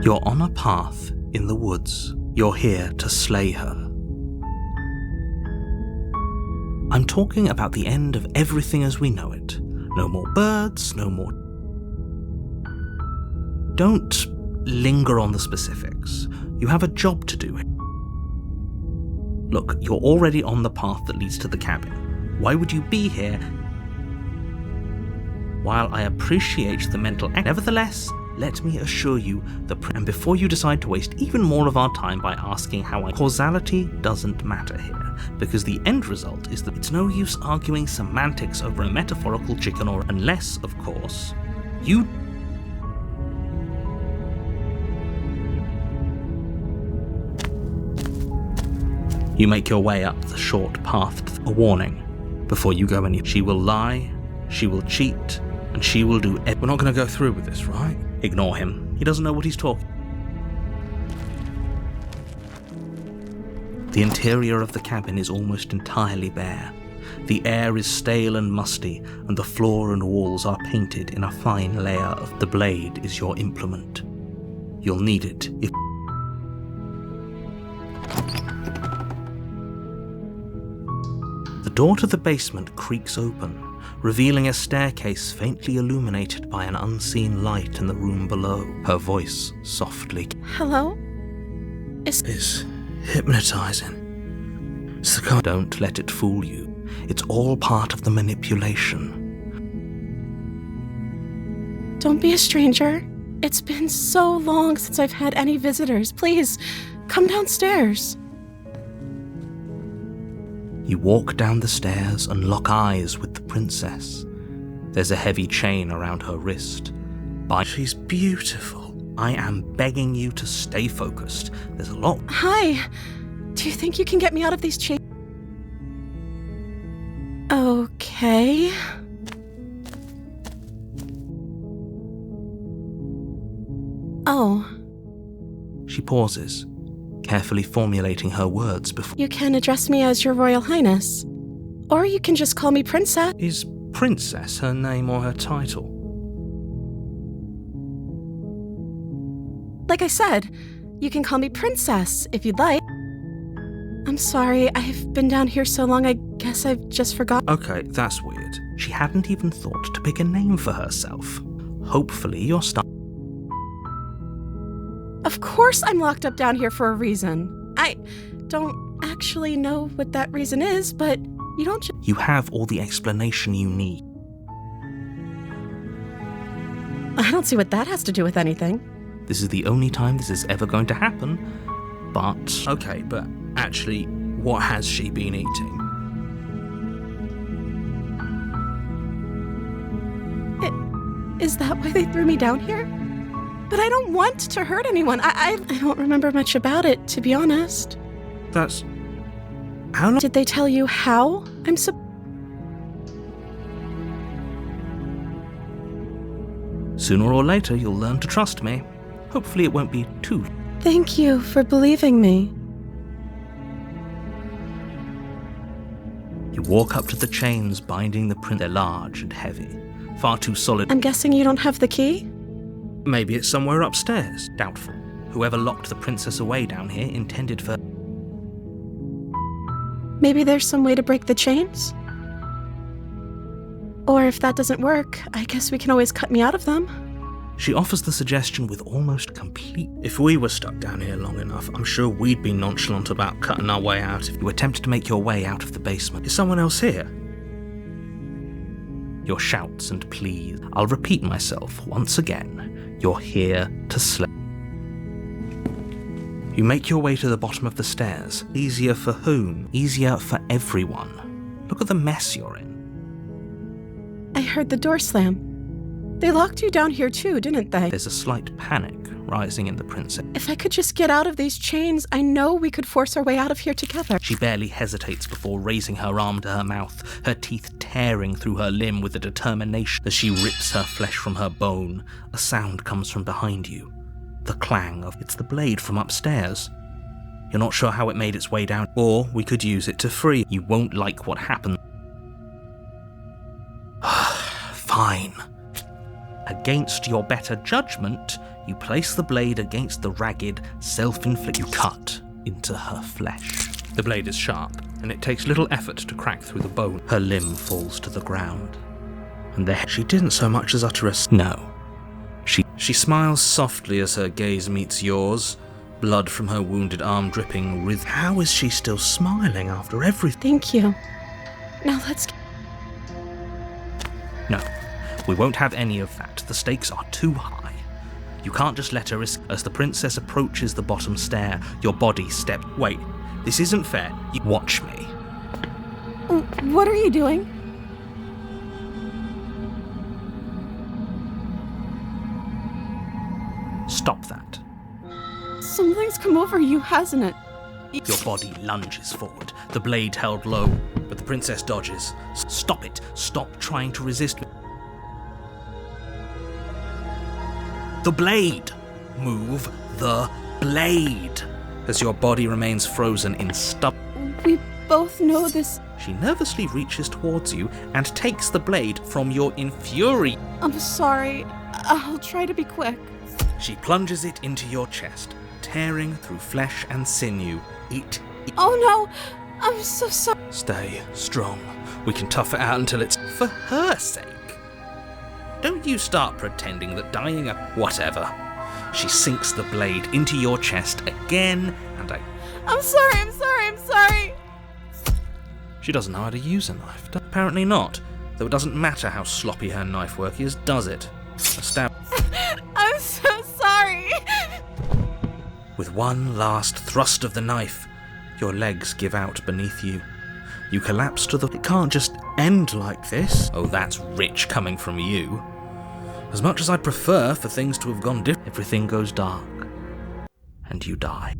You're on a path in the woods. You're here to slay her. I'm talking about the end of everything as we know it. No more birds, no more... Don't linger on the specifics. You have a job to do. Look, you're already on the path that leads to the cabin. Why would you be here? While I appreciate the mental act, nevertheless, let me assure you, and before you decide to waste even more of our time by asking causality doesn't matter here, because the end result is that it's no use arguing semantics over a metaphorical chicken unless, of course, you... You make your way up the short path. A warning, before you go any. She will lie, she will cheat, and she will do We're not going to go through with this, right? Ignore him. He doesn't know what he's talking. The interior of the cabin is almost entirely bare. The air is stale and musty, and the floor and walls are painted in a fine layer of the blade is your implement. You'll need it if... The door to the basement creaks open, revealing a staircase faintly illuminated by an unseen light in the room below. Her voice softly... Hello? Is hypnotizing. Don't let it fool you. It's all part of the manipulation. Don't be a stranger. It's been so long since I've had any visitors. Please, come downstairs. You walk down the stairs and lock eyes with the princess. There's a heavy chain around her wrist. She's beautiful. I am begging you to stay focused. There's a lot... Hi. Do you think you can get me out of these chains? Okay. Oh. She pauses, carefully formulating her words before... You can address me as Your Royal Highness. Or you can just call me Princess. Is Princess her name or her title? Like I said, you can call me Princess if you'd like. I'm sorry, I've been down here so long, I guess I've just forgotten. Okay, that's weird. She hadn't even thought to pick a name for herself. Hopefully you're Of course I'm locked up down here for a reason. I don't actually know what that reason is, but you don't You have all the explanation you need. I don't see what that has to do with anything. This is the only time this is ever going to happen, but... Okay, but actually, what has she been eating? Is that why they threw me down here? But I don't want to hurt anyone. I don't remember much about it, to be honest. That's... How long... Did they tell you how I'm Sooner or later, you'll learn to trust me. Hopefully it won't be too... Thank you for believing me. You walk up to the chains binding the print. They're large and heavy, far too solid. I'm guessing you don't have the key? Maybe it's somewhere upstairs. Doubtful. Whoever locked the princess away down here intended for... Maybe there's some way to break the chains? Or if that doesn't work, I guess we can always cut me out of them. She offers the suggestion with almost complete... If we were stuck down here long enough, I'm sure we'd be nonchalant about cutting our way out. If you attempt to make your way out of the basement, is someone else here? Your shouts and pleas. I'll repeat myself once again. You're here to slay. You make your way to the bottom of the stairs. Easier for whom? Easier for everyone. Look at the mess you're in. I heard the door slam. They locked you down here too, didn't they? There's a slight panic rising in the princess. If I could just get out of these chains, I know we could force our way out of here together. She barely hesitates before raising her arm to her mouth, her teeth tearing through her limb with a determination. As she rips her flesh from her bone, a sound comes from behind you. The clang of... It's the blade from upstairs. You're not sure how it made its way down, or we could use it to free. You won't like what happened. Fine. Against your better judgment, You place the blade against the ragged, self-inflicted. You cut into her flesh. The blade is sharp, and it takes little effort to crack through the bone. Her limb falls to the ground. And she didn't so much as utter a no. She smiles softly as her gaze meets yours, blood from her wounded arm dripping with. How is she still smiling after everything? Thank you. Now let's... No, we won't have any of that. The stakes are too high. You can't just let her risk. As the princess approaches the bottom stair, your body steps. Wait, this isn't fair. You watch me. What are you doing? Stop that. Something's come over you, hasn't it? Your body lunges forward, the blade held low, but the princess dodges. Stop it. Stop trying to resist me. The blade! Move the blade! As your body remains frozen in We both know this. She nervously reaches towards you and takes the blade from your infuriated. I'm sorry. I'll try to be quick. She plunges it into your chest, tearing through flesh and sinew. Oh no! I'm so sorry. Stay strong. We can tough it out until it's for her sake. Don't you start pretending that dying whatever. She sinks the blade into your chest again, and I'm sorry. She doesn't know how to use a knife. Apparently not, though it doesn't matter how sloppy her knife work is, does it? A stab. I'm so sorry. With one last thrust of the knife, your legs give out beneath you. You collapse to the... It can't just end like this. Oh, that's rich coming from you. As much as I'd prefer for things to have gone different, everything goes dark, and you die.